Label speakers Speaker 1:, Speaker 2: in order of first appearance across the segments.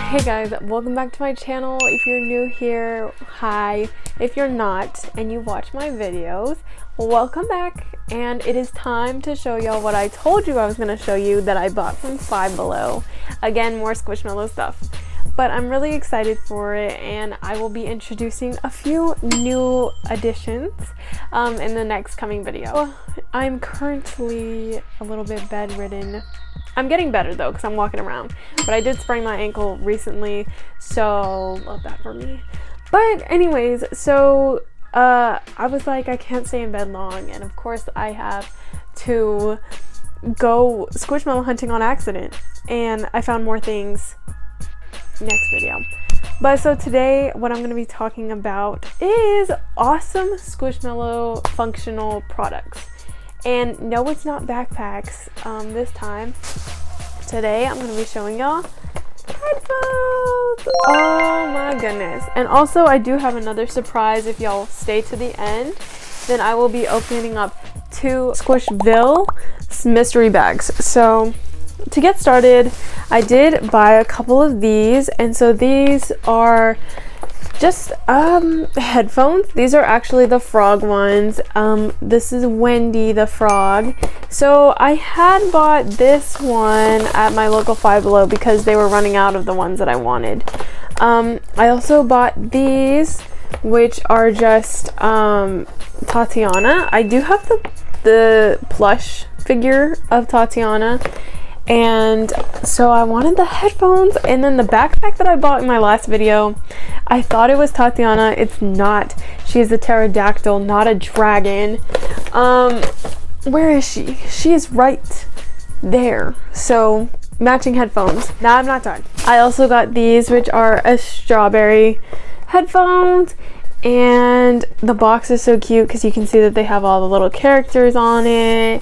Speaker 1: Hey guys, welcome back to my channel. If you're new here, hi. If you're not and you watch my videos, welcome back. And it is time to show y'all what I told you I was going to show you that I bought from Five Below. Again, more Squishmallow stuff. But I'm really excited for it, and I will be introducing a few new additions in the next coming video. I'm currently a little bit bedridden. I'm getting better though because I'm walking around, but I did sprain my ankle recently, so love that for me. But anyways, so I was like, I can't stay in bed long, and of course I have to go Squishmallow hunting on accident, and I found more things next video. But so today what I'm going to be talking about is awesome Squishmallow functional products. And no, it's not backpacks this time. Today I'm going to be showing y'all headphones. Oh my goodness. And also I do have another surprise. If y'all stay to the end, then I will be opening up 2 Squishville mystery bags. So to get started, I did buy a couple of these, and so these are just headphones. These are actually the frog ones. This is Wendy the frog. So I had bought this one at my local Five Below because they were running out of the ones that I wanted. I also bought these, which are just Tatiana. I do have the plush figure of Tatiana. And so I wanted the headphones, and then the backpack that I bought in my last video, I thought it was Tatiana. It's not. She is a pterodactyl, not a dragon. Where is she? She is right there. So matching headphones. Now I'm not done. I also got these, which are a strawberry headphones, and the box is so cute because you can see that they have all the little characters on it.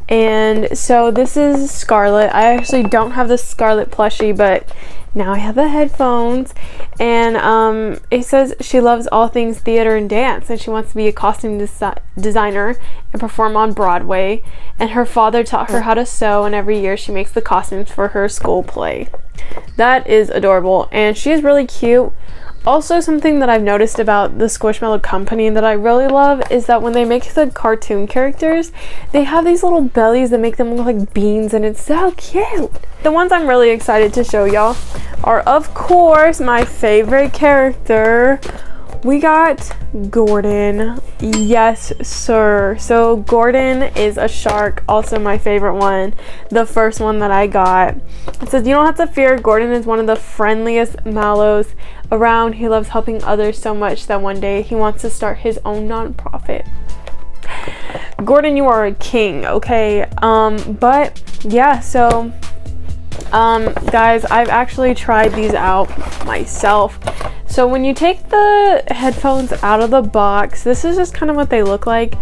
Speaker 1: And so this is Scarlet. I actually don't have the Scarlet plushie, but now I have the headphones. And it says she loves all things theater and dance, and she wants to be a costume designer and perform on Broadway. And her father taught her how to sew, and every year she makes the costumes for her school play. That is adorable, and she is really cute. Also, something that I've noticed about the Squishmallow company that I really love is that when they make the cartoon characters, they have these little bellies that make them look like beans, and it's so cute. The ones I'm really excited to show y'all are, of course, my favorite character. We got Gordon. Yes, sir. So Gordon is a shark, also my favorite one, the first one that I got. It says, you don't have to fear. Gordon is one of the friendliest mallows around. He loves helping others so much that one day he wants to start his own nonprofit. Gordon, you are a king, okay? But yeah, so guys, I've actually tried these out myself. So when you take the headphones out of the box, this is just kind of what they look like.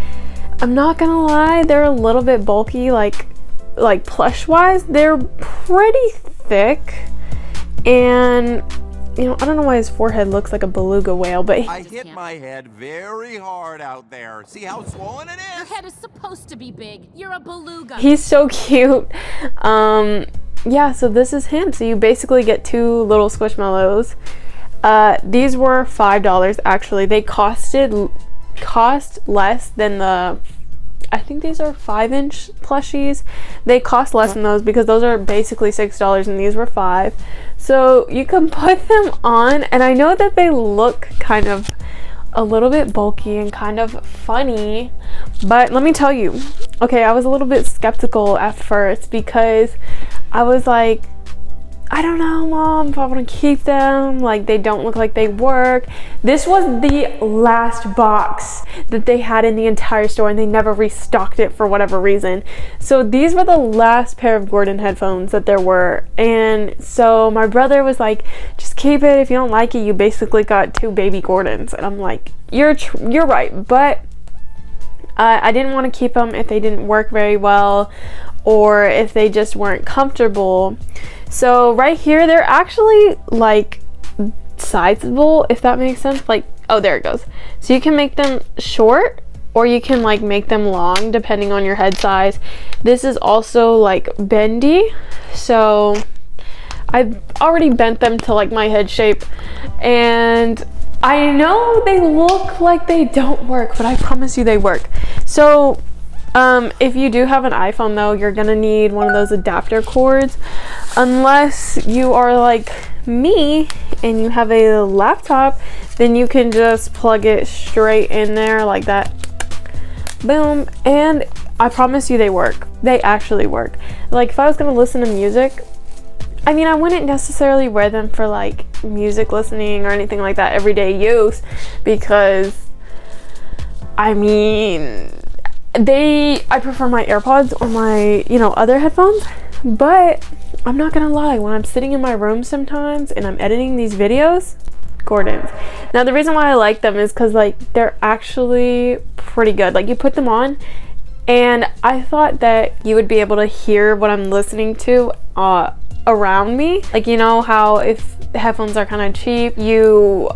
Speaker 1: I'm not gonna lie, they're a little bit bulky, like plush wise. They're pretty thick, and you know, I don't know why his forehead looks like a beluga whale, but
Speaker 2: I hit my head very hard out there. See how swollen it is?
Speaker 3: Your head is supposed to be big. You're a beluga.
Speaker 1: He's so cute. Yeah, so this is him. So you basically get 2 little Squishmallows. These were $5 actually. They cost less than the, I think these are 5-inch plushies. They cost less than those because those are basically $6 and these were $5. So you can put them on, and I know that they look kind of a little bit bulky and kind of funny, but let me tell you, okay, I was a little bit skeptical at first because I was like, I don't know, Mom, if I want to keep them. Like, they don't look like they work. This was the last box that they had in the entire store, and they never restocked it for whatever reason. So these were the last pair of Gordon headphones that there were. And so my brother was like, just keep it. If you don't like it, you basically got 2 baby Gordons. And I'm like, you're right. But I didn't want to keep them if they didn't work very well or if they just weren't comfortable. So right here, they're actually like sizable, if that makes sense. Like, oh, there it goes. So you can make them short or you can like make them long depending on your head size. This is also like bendy, so I've already bent them to like my head shape, and I know they look like they don't work, but I promise you they work. So if you do have an iPhone though, you're gonna need one of those adapter cords, unless you are like me and you have a laptop, then you can just plug it straight in there like that. Boom. And I promise you they work. They actually work. Like if I was gonna listen to music, I mean, I wouldn't necessarily wear them for like music listening or anything like that, everyday use, because I mean, I prefer my AirPods or my, you know, other headphones. But I'm not gonna lie, when I'm sitting in my room sometimes and I'm editing these videos, Gordon's. Now the reason why I like them is because like they're actually pretty good. Like you put them on and I thought that you would be able to hear what I'm listening to around me. Like, you know how if headphones are kind of cheap, you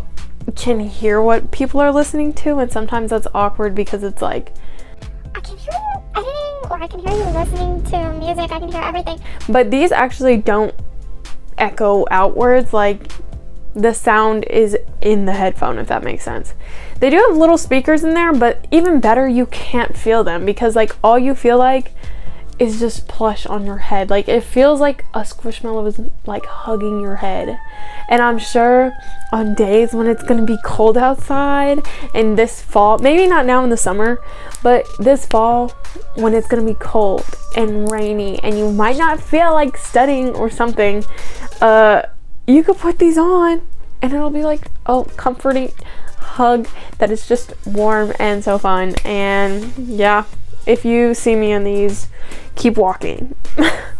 Speaker 1: can hear what people are listening to, and sometimes that's awkward because it's like,
Speaker 4: I can hear you editing, or I can hear you listening to music, I can hear everything.
Speaker 1: But these actually don't echo outwards, like the sound is in the headphone, if that makes sense. They do have little speakers in there, but even better, you can't feel them, because like all you feel like is just plush on your head. Like it feels like a Squishmallow is like hugging your head. And I'm sure on days when it's gonna be cold outside, and this fall, maybe not now in the summer, but this fall when it's gonna be cold and rainy and you might not feel like studying or something, you could put these on and it'll be like a comforting hug that is just warm and so fun. And yeah, if you see me in these, keep walking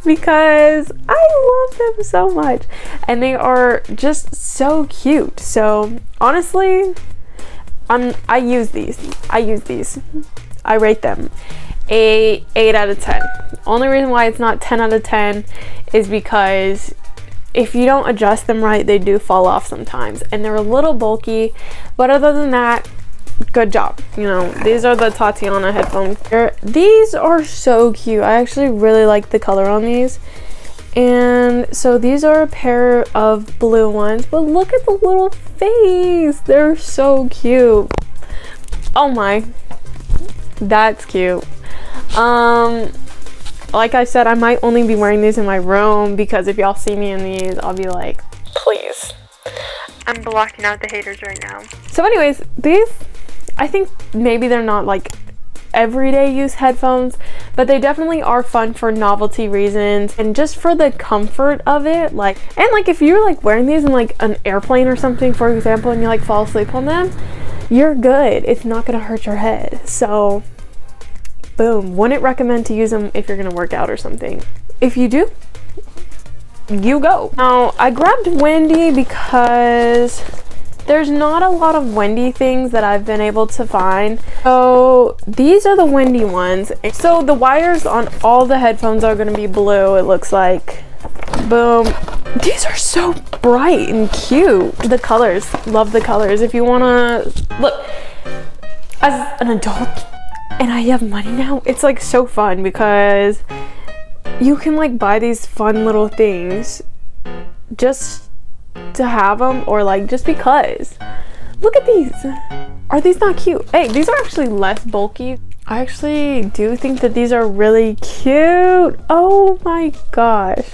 Speaker 1: because I love them so much and they are just so cute. So honestly, I use these. I rate them a 8 out of 10. Only reason why it's not 10 out of 10 is because if you don't adjust them right, they do fall off sometimes, and they're a little bulky, but other than that, good job. You know, these are the Tatiana headphones. These are so cute. I actually really like the color on these. And so these are a pair of blue ones, but look at the little face. They're so cute. Oh my, that's cute. Like I said, I might only be wearing these in my room, because if y'all see me in these, I'll be like, please. I'm blocking out the haters right now. So anyways, these, I think maybe they're not like everyday use headphones, but they definitely are fun for novelty reasons and just for the comfort of it. Like, and like if you're like wearing these in like an airplane or something, for example, and you like fall asleep on them, you're good. It's not gonna hurt your head. So boom, wouldn't recommend to use them if you're gonna work out or something. If you do, you go. Now I grabbed Wendy because there's not a lot of Wendy things that I've been able to find. So these are the Wendy ones. So the wires on all the headphones are gonna be blue, it looks like. Boom. These are so bright and cute. The colors, love the colors. If you wanna look, as an adult and I have money now, it's like so fun because you can like buy these fun little things just to have them, or like just because. Look at these. Are these not cute? Hey, these are actually less bulky. I actually do think that these are really cute. Oh my gosh,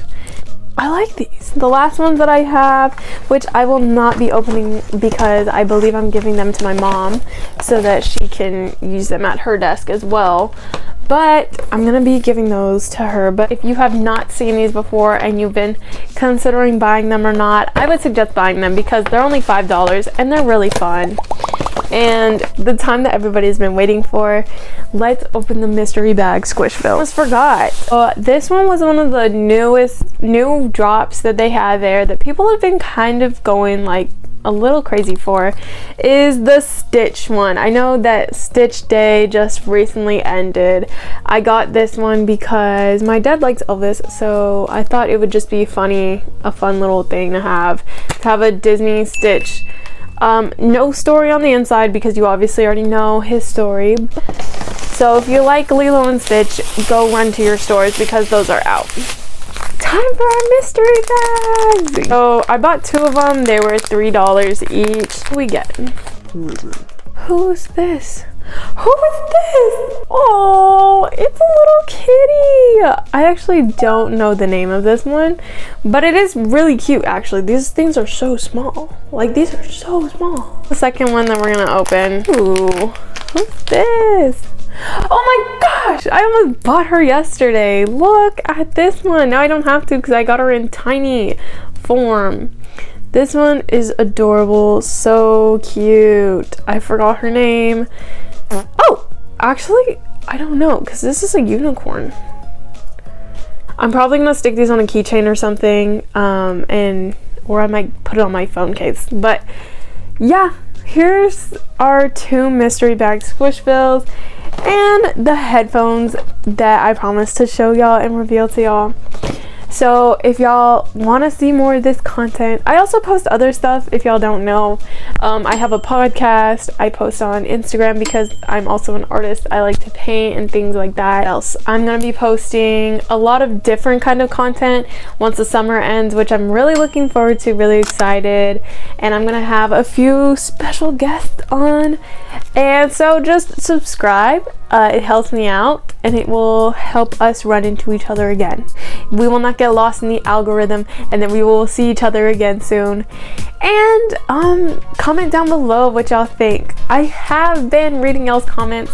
Speaker 1: I like these. The last ones that I have, which I will not be opening because I believe I'm giving them to my mom so that she can use them at her desk as well. But I'm gonna be giving those to her. But if you have not seen these before and you've been considering buying them or not, I would suggest buying them because they're only $5 and they're really fun. And the time that everybody's been waiting for, let's open the mystery bag Squishville. I almost forgot. This one was one of the new drops that they had there that people have been kind of going like a little crazy for, is the Stitch one. I know that Stitch Day just recently ended. I got this one because my dad likes Elvis, so I thought it would just be funny, a fun little thing to have a Disney Stitch. No story on the inside because you obviously already know his story. So if you like Lilo and Stitch, go run to your stores because those are out. time for our mystery bags. So I bought 2 of them. They were $3 each. What we get? Who's this? Who is this? Oh, it's a little kitty. I actually don't know the name of this one, but it is really cute actually. These things are so small. Like, these are so small. The second one that we're gonna open. Ooh, who's this? Oh my gosh, I almost bought her yesterday. Look at this one. Now I don't have to because I got her in tiny form. This one is adorable, so cute. I forgot her name. Oh, actually, I don't know because this is a unicorn. I'm probably gonna stick these on a keychain or something, or I might put it on my phone case. But yeah, here's our 2 mystery bag Squishvilles and the headphones that I promised to show y'all and reveal to y'all. So if y'all want to see more of this content, I also post other stuff. If y'all don't know, I have a podcast. I post on Instagram because I'm also an artist. I like to paint and things like that. Else, I'm gonna be posting a lot of different kind of content once the summer ends, which I'm really looking forward to, really excited. And I'm gonna have a few special guests on, and so just subscribe. It helps me out and it will help us run into each other again. We will not get lost in the algorithm, and then we will see each other again soon. And comment down below what y'all think. I have been reading y'all's comments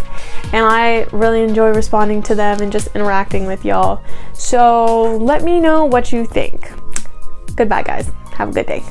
Speaker 1: and I really enjoy responding to them and just interacting with y'all. So let me know what you think. Goodbye guys. Have a good day.